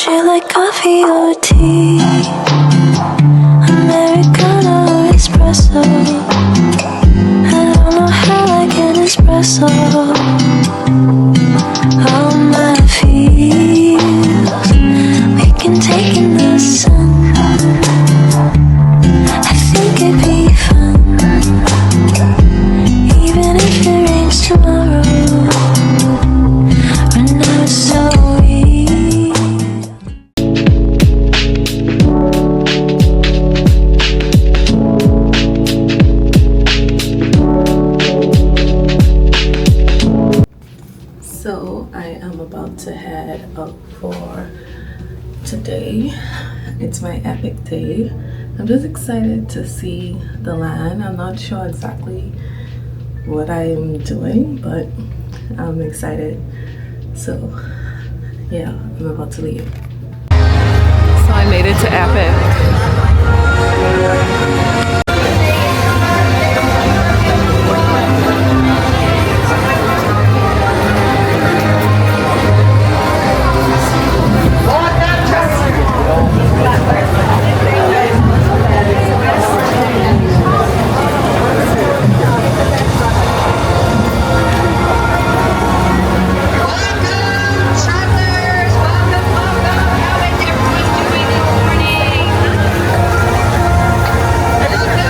you like coffee or tea? Americano or espresso? I don't know how I can espresso. All my feels we can take in the sun. I think it'd be fun, even if it rains tomorrow. Right now it's so weird. So I am about to head up for today. It's my epic day. I'm just excited to see the land. I'm not sure exactly what I'm doing, but I'm excited. So yeah, I'm about to leave. So I made it to Epic. Welcome.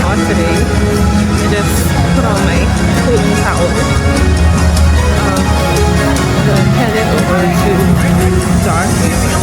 shower today. I just put on my clean towel. I'm headed over to Darkmoor.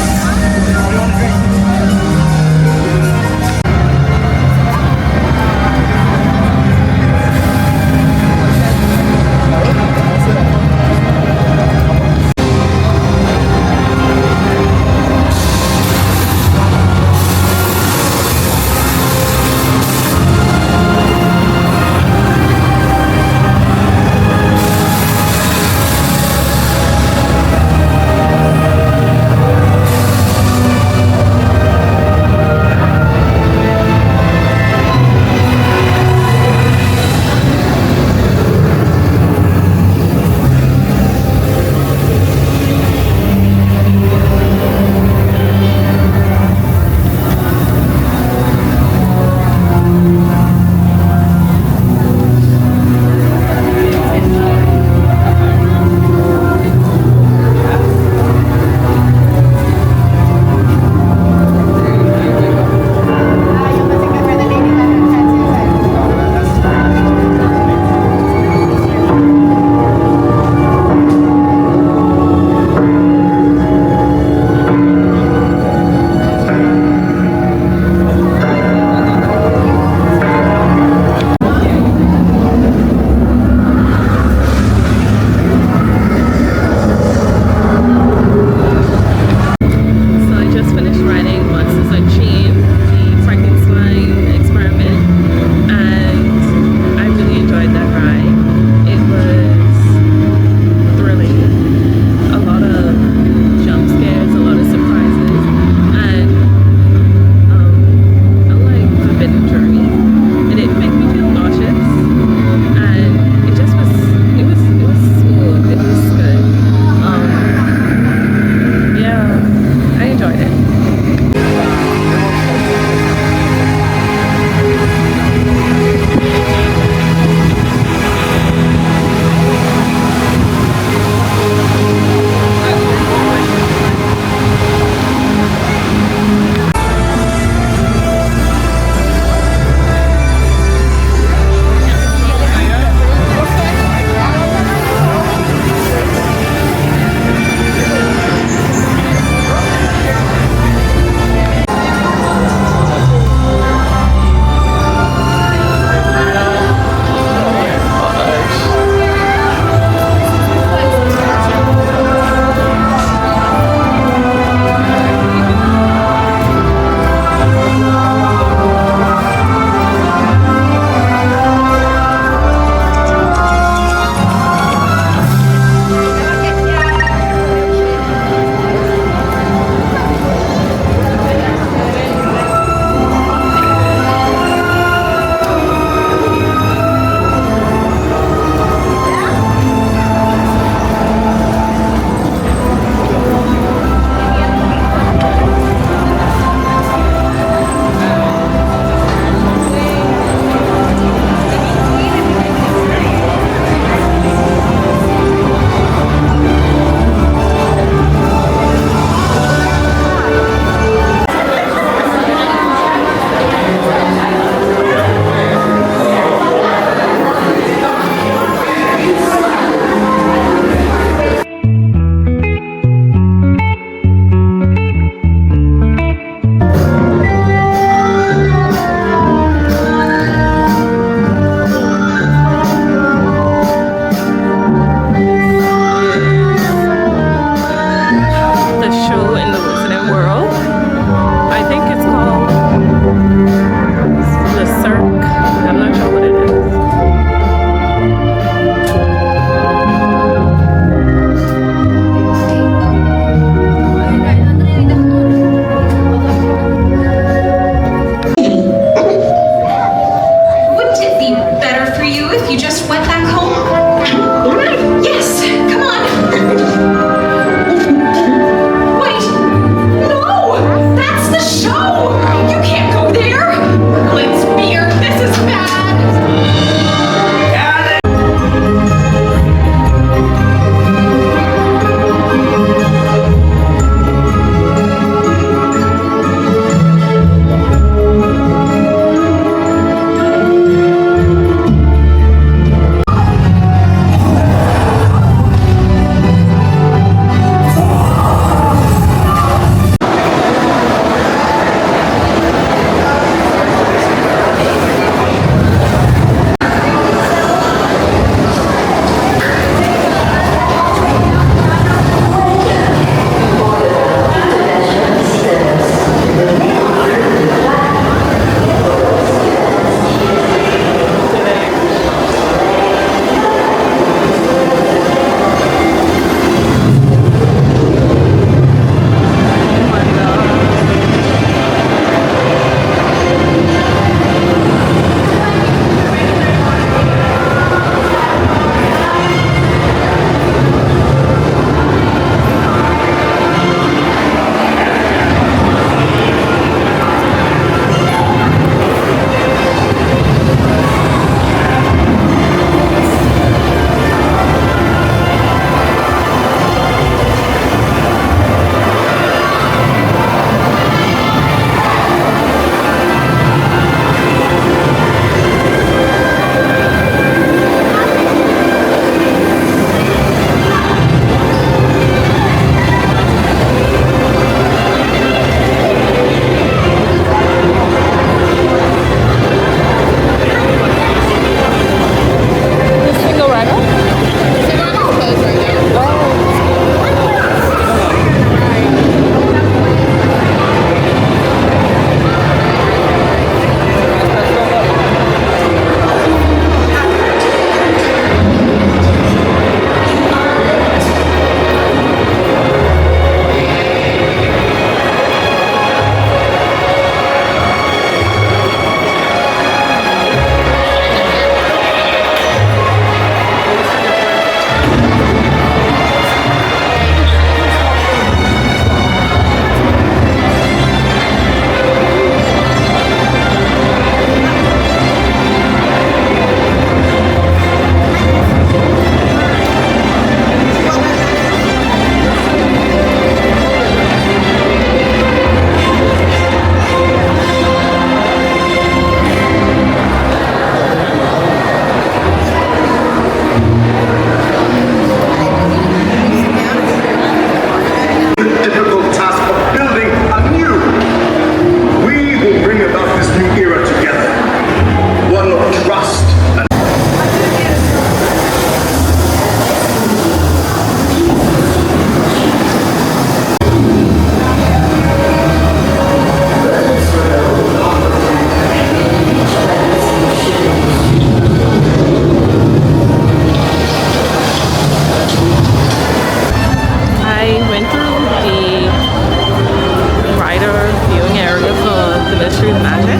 Ministry of Magic.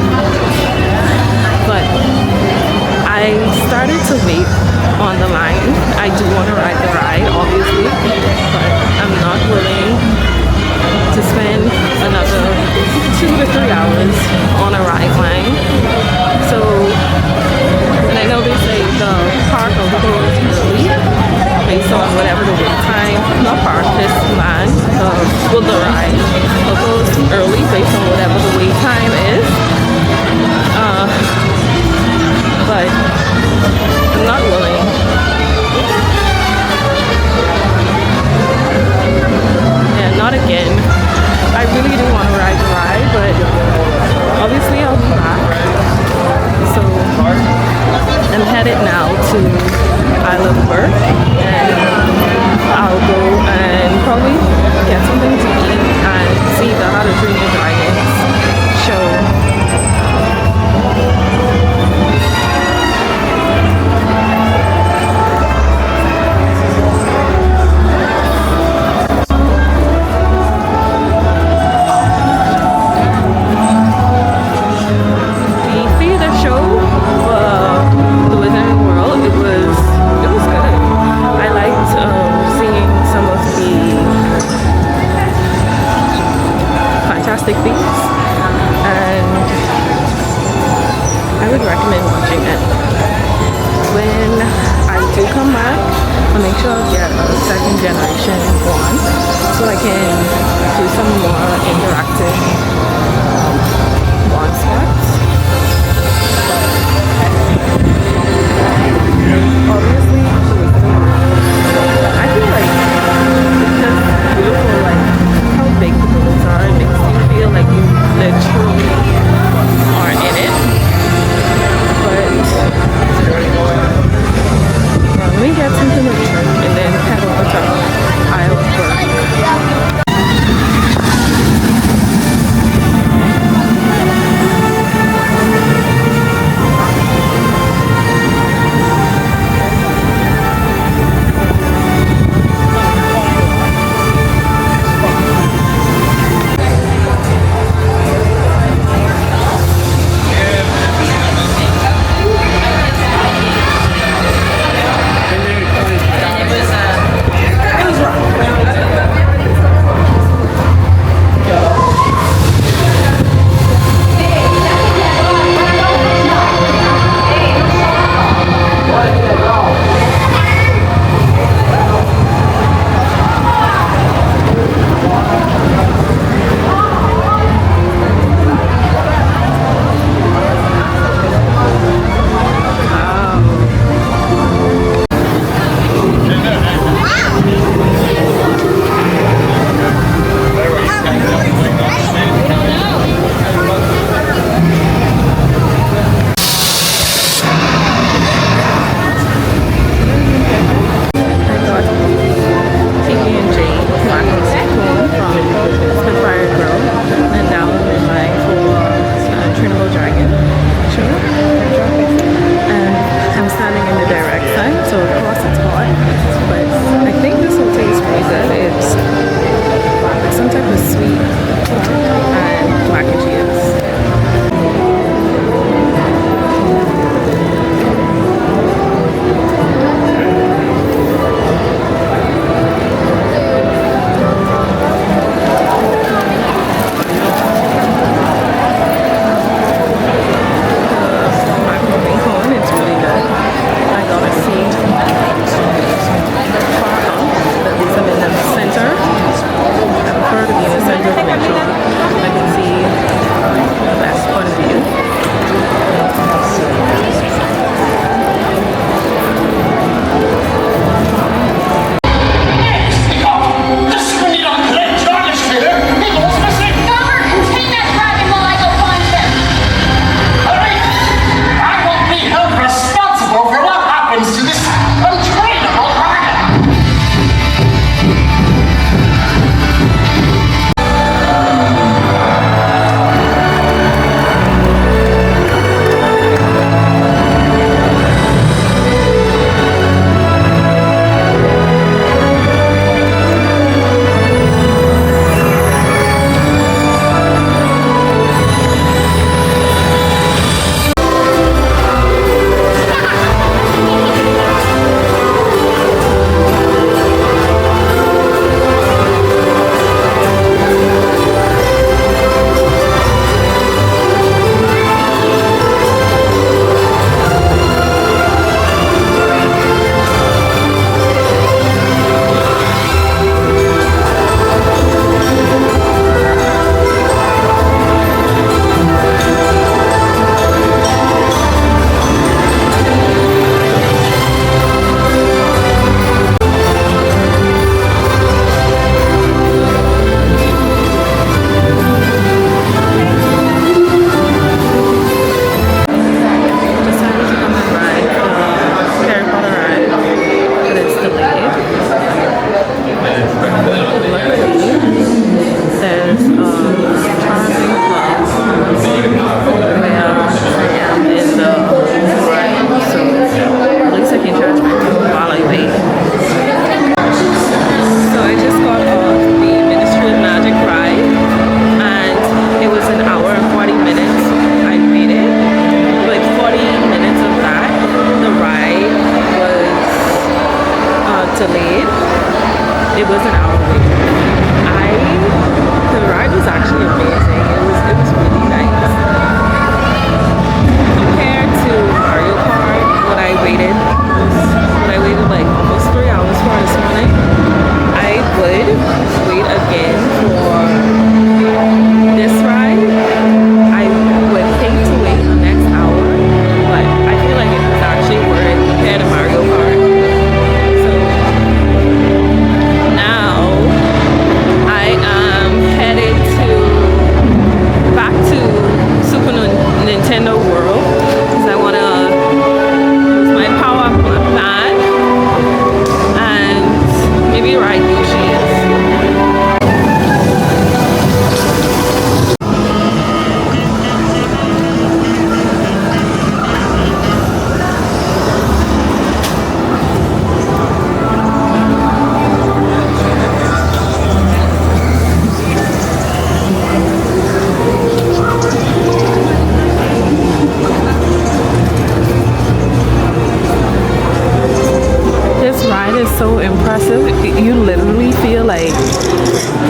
But I started to wait on the line. I do want to ride the ride, obviously, but I'm not willing to spend another 2 to 3 hours on a ride line. So, and I know they say the park will close early based on whatever the wait time, not park, this line, the ride will close early based on whatever the wait time is. But I'm not willing. Yeah, not again. I really do want to ride the ride, but obviously I'll be back. So I'm headed now to Isle of Berk, and I'll go and probably get something to eat and see the How to Train Your Dragon show. Things, and I would recommend watching it. When I do come back, I'll make sure I get a second generation one so I can do some more interactive wand spots. Obviously, I feel like it's just beautiful, like how big the balloons are. It makes you feel like you literally are in it. But let me get something to drink and then head over to it was an hour wait. The ride was actually amazing. It was really nice. Compared to Mario Kart, what I waited like almost 3 hours for this morning. I would wait again for this ride. I would hate to wait the next hour, but I feel like it was actually worth it compared to Mario Kart. So now I am headed back to Super Nintendo World because I want to use my power plan and maybe ride Yoshi's. So impressive. You literally feel like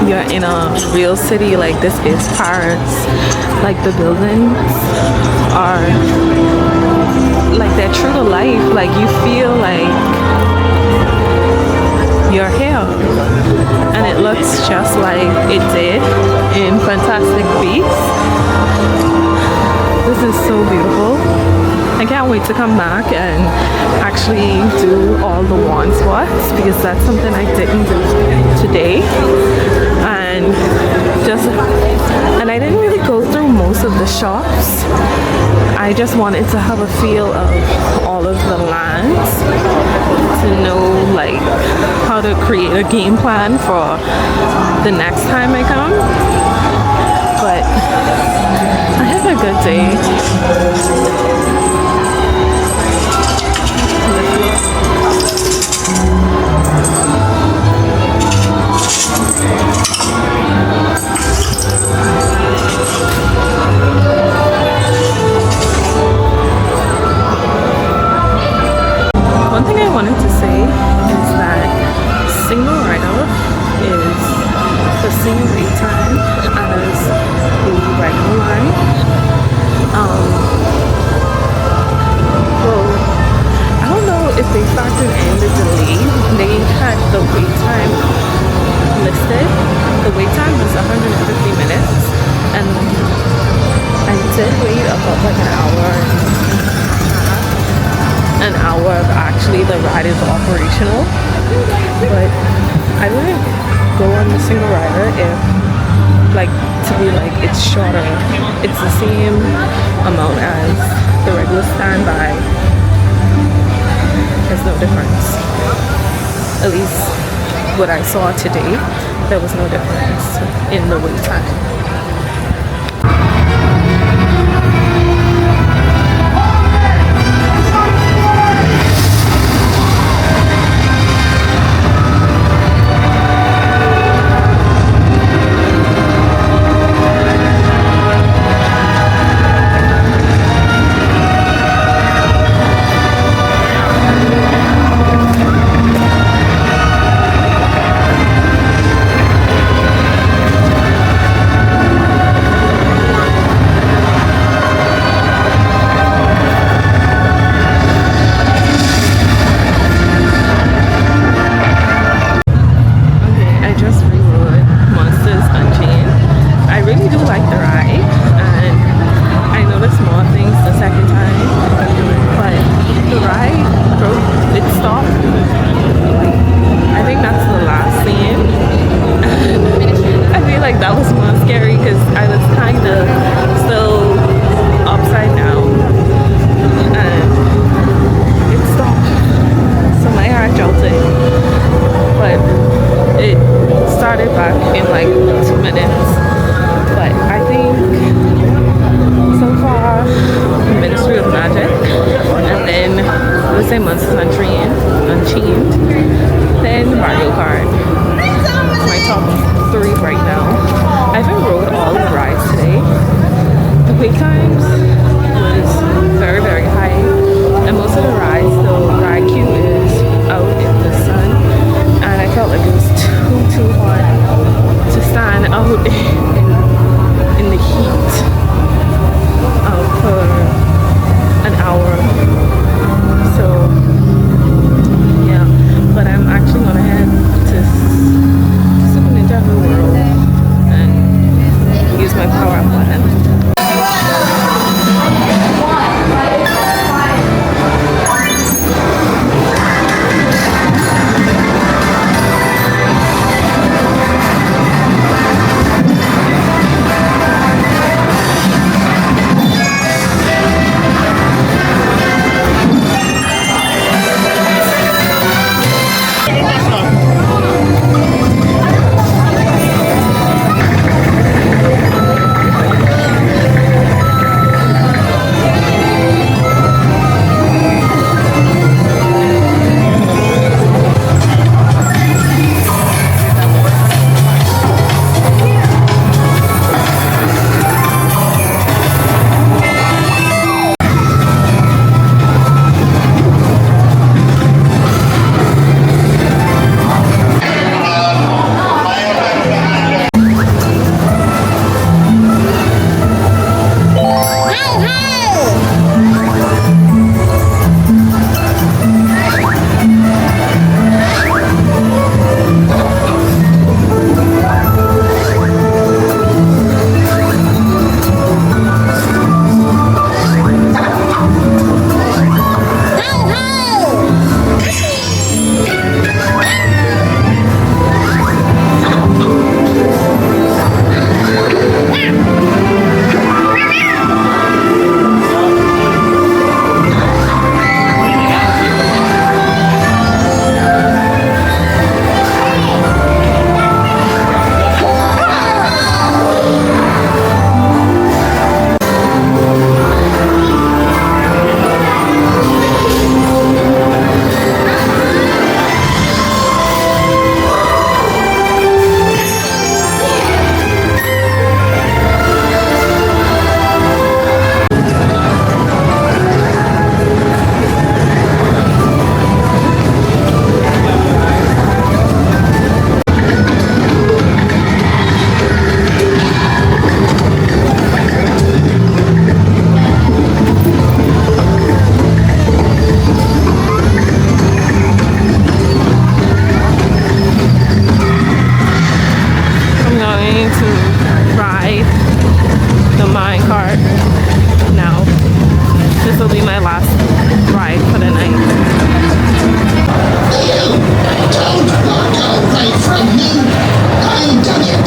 you're in a real city. Like this is Paris. Like the buildings are like they're true to life. Like you feel like you're here, and it looks just like it did in Fantastic Beasts. This is so beautiful. I can't wait to come back and actually do all the wand spots because that's something I didn't do today. And I didn't really go through most of the shops. I just wanted to have a feel of all of the lands to know like how to create a game plan for the next time I come. But I had a good day. One thing I wanted to say is that single rider is the same wait time as the regular line. Well, I don't know if they factored in the delay. They had the wait time listed. The wait time was 150 minutes, and I did wait about like an hour of actually the ride is operational. But I wouldn't go on the single rider if like to be like it's shorter. It's the same amount as the regular standby. There's no difference. At least what I saw today, there was no difference in the wait time. Monsters Unchained, then Mario Kart. It's my top 3 right now. I haven't rode all the rides today. The wait times was very, very high, and most of the rides, the ride queue is out in the sun, and I felt like it was too this will be my last ride for the night. Don't walk away from me! I done it!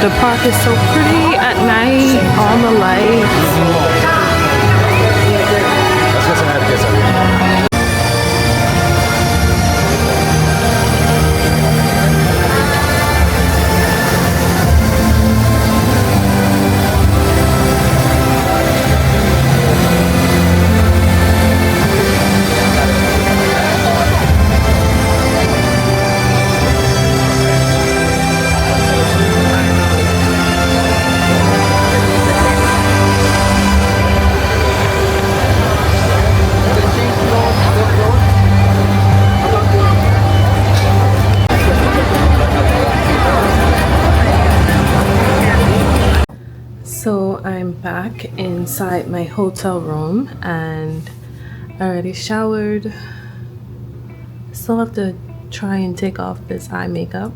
The park is so pretty at night, all the lights. So I'm back inside my hotel room and I already showered. Still have to try and take off this eye makeup.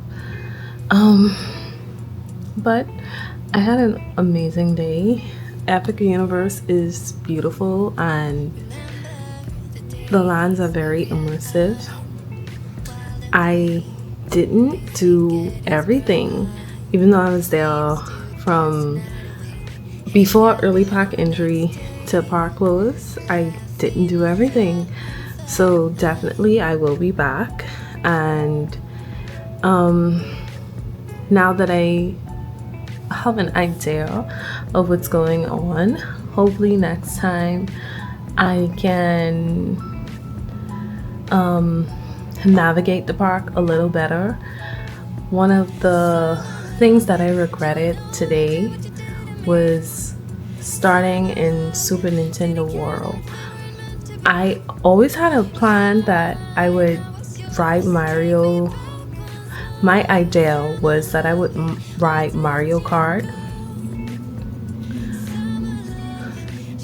But I had an amazing day. Epic Universe is beautiful and the lands are very immersive. I didn't do everything, even though I was there from before early park entry to park close. I didn't do everything, so definitely I will be back. And now that I have an idea of what's going on, hopefully next time I can navigate the park a little better. One of the things that I regretted today was starting in Super Nintendo World. I always had a plan that I would ride Mario. My idea was that I would ride Mario Kart.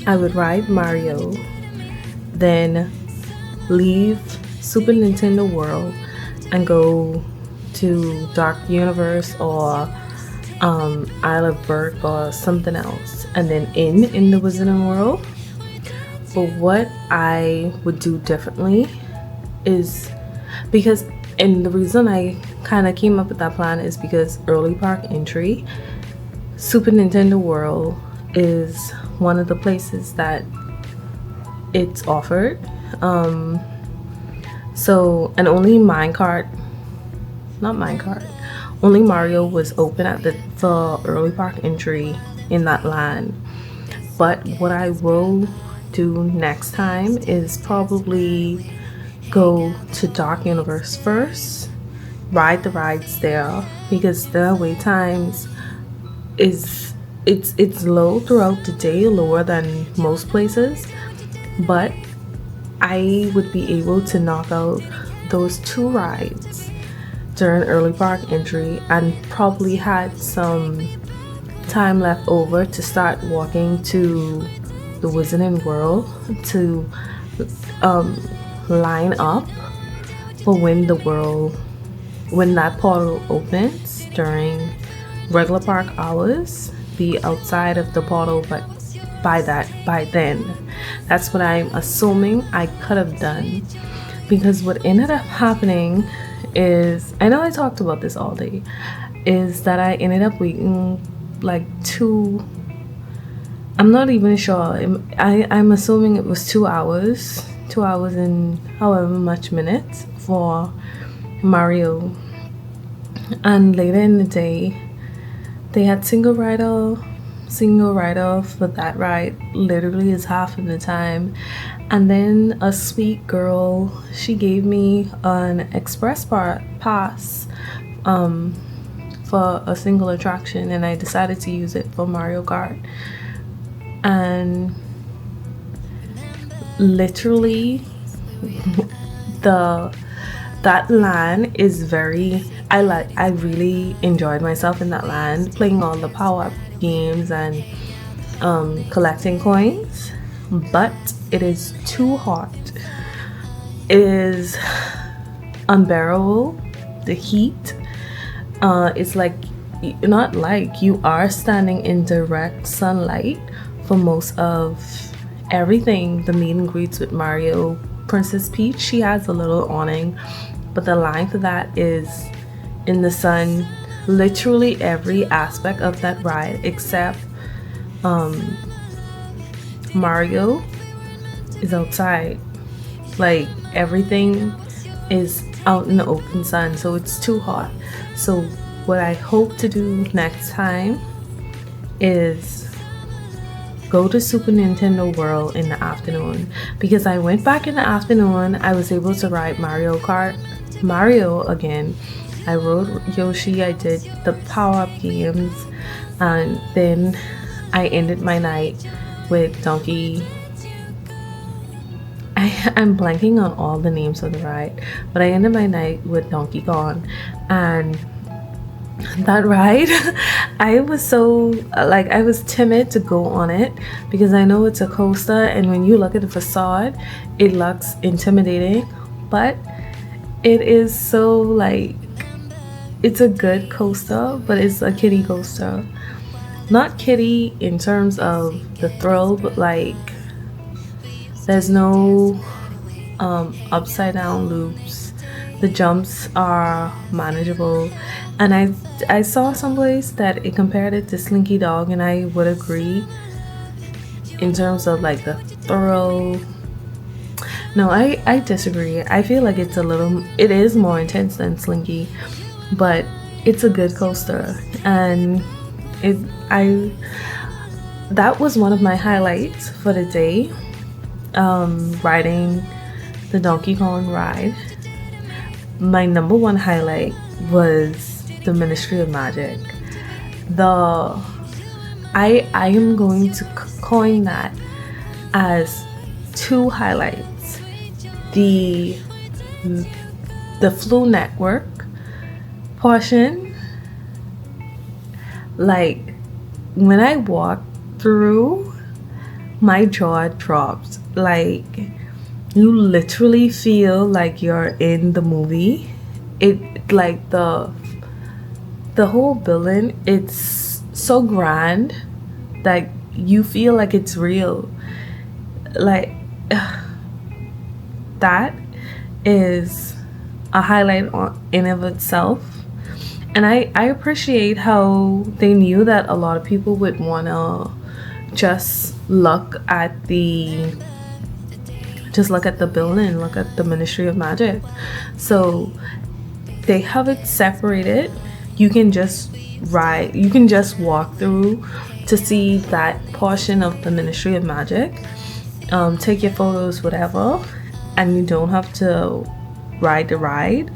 I would ride Mario, then leave Super Nintendo World and go to Dark Universe or Isle of Berk or something else, and then in the Wizarding World. But what I would do differently is because, and the reason I kind of came up with that plan is because early park entry, Super Nintendo World is one of the places that it's offered. So, and only only Mario was open at the early park entry in that land. But what I will do next time is probably go to Dark Universe first, ride the rides there, because the wait times it's low throughout the day, lower than most places, but I would be able to knock out those 2 rides during early park entry and probably had some time left over to start walking to the Wizarding World to line up for when that portal opens during regular park hours. Be outside of the portal, but by then. That's what I'm assuming I could have done, because what ended up happening is, I know I talked about this all day, is that I ended up waiting like I'm not even sure, I'm assuming it was 2 hours and however much minutes for Mario. And later in the day they had single rider for that ride literally is half of the time. And then a sweet girl, she gave me an express pass for a single attraction, and I decided to use it for Mario Kart. And literally that land is very, I really enjoyed myself in that land, playing all the power-up games and collecting coins, but it is too hot. It is unbearable, the heat. It's like, not like, you are standing in direct sunlight for most of everything. The meet and greets with Mario, Princess Peach, she has a little awning, but the line for that is in the sun. Literally every aspect of that ride except Mario is outside. Like, everything is out in the open sun, so it's too hot. So what I hope to do next time is go to Super Nintendo World in the afternoon, because I went back in the afternoon. I was able to ride Mario again. I rode Yoshi, I did the power-up games, and then I ended my night with Donkey. I'm blanking on all the names of the ride, but I ended my night with Donkey Kong. And that ride, I was so, like, I was timid to go on it because I know it's a coaster, and when you look at the facade it looks intimidating, but it is so, like, it's a good coaster, but it's a kiddie coaster. Not kiddie in terms of the thrill, but like, there's no upside down loops. The jumps are manageable, and I saw someplace that it compared it to Slinky Dog, and I would agree in terms of like the thrill. No, I disagree. I feel like it is more intense than Slinky, but it's a good coaster, and that was one of my highlights for the day, riding the Donkey Kong ride. My number one highlight was the Ministry of Magic. I am going to coin that as two highlights. The Flu Network portion, like, when I walked through, my jaw dropped. Like, you literally feel like you're in the movie. It, like, the whole building, it's so grand that you feel like it's real. Like, that is a highlight in of itself. And I appreciate how they knew that a lot of people would want to just look at the building, look at the Ministry of Magic. So they have it separated. You can just walk through to see that portion of the Ministry of Magic, take your photos, whatever, and you don't have to ride the ride.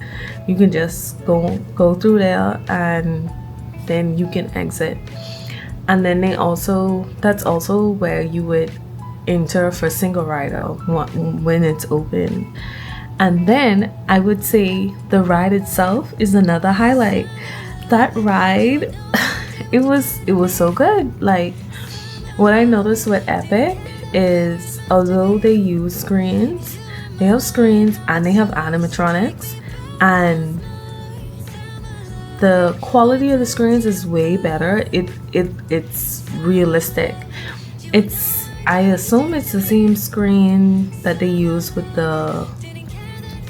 You can just go through there, and then you can exit. And then that's also where you would enter for single rider when it's open. And then I would say the ride itself is another highlight. That ride it was so good. Like, what I noticed with Epic is, although they use screens, they have screens and they have animatronics, and the quality of the screens is way better. It's realistic. I assume it's the same screen that they use with the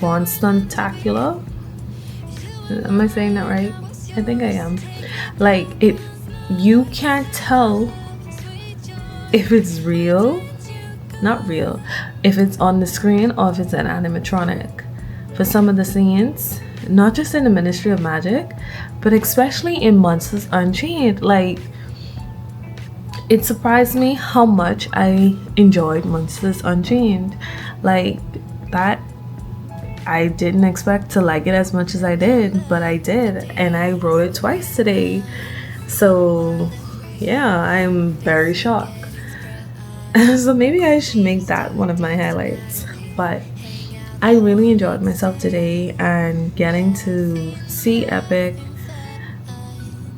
Stuntacular. Am I saying that right? I think I am. Like, you can't tell if it's real, not real, if it's on the screen or if it's an animatronic for some of the scenes, not just in the Ministry of Magic, but especially in Monsters Unchained. Like, it surprised me how much I enjoyed Monsters Unchained. Like, that, I didn't expect to like it as much as I did, but I did, and I wrote it twice today. So yeah, I'm very shocked. So maybe I should make that one of my highlights. But I really enjoyed myself today, and getting to see Epic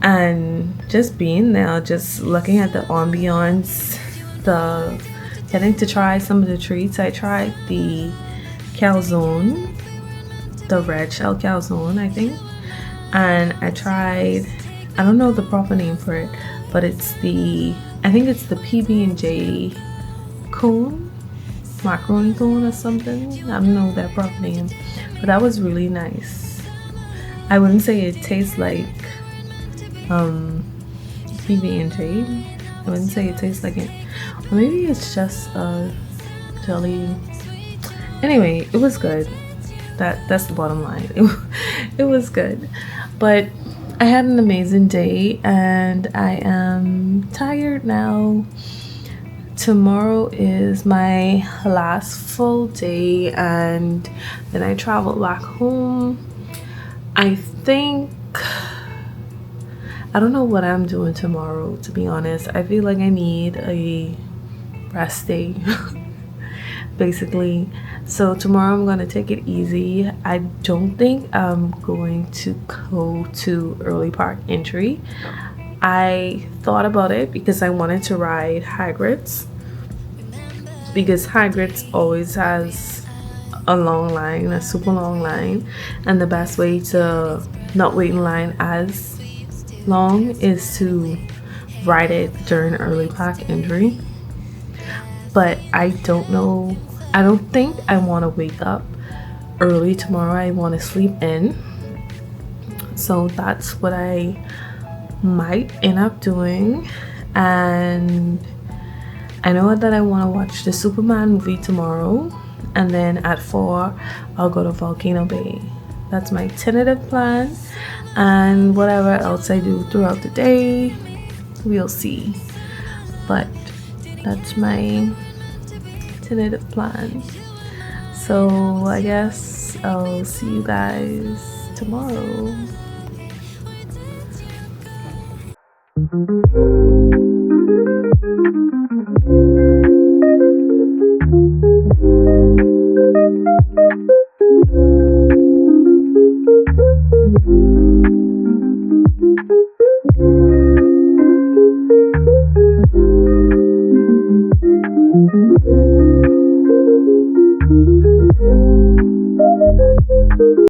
and just being there, just looking at the ambiance, getting to try some of the treats. I tried the calzone, the red shell calzone, I think, and I tried, I don't know the proper name for it, but I think it's the PB&J cone, macaroni cone or something. I don't know that proper name, but that was really nice. I wouldn't say it tastes like PB&J. I wouldn't say it tastes like it, or maybe it's just a jelly. Anyway, it was good. That's the bottom line. It was good. But I had an amazing day, and I am tired now. Tomorrow is my last full day, and then I travel back home. I don't know what I'm doing tomorrow, to be honest. I feel like I need a rest day. Basically. So tomorrow I'm gonna take it easy. I don't think I'm going to go to Early Park Entry. I thought about it because I wanted to ride Hagrid's, because Hagrid's always has a long line, a super long line, and the best way to not wait in line as long is to ride it during Early Park Entry. But I don't know, I don't think I want to wake up early tomorrow. I want to sleep in. So that's what I might end up doing. And I know that I want to watch the Superman movie tomorrow, and then at 4 I'll go to Volcano Bay. That's my tentative plan, and whatever else I do throughout the day, we'll see. But that's my tentative plan. So I guess I'll see you guys tomorrow.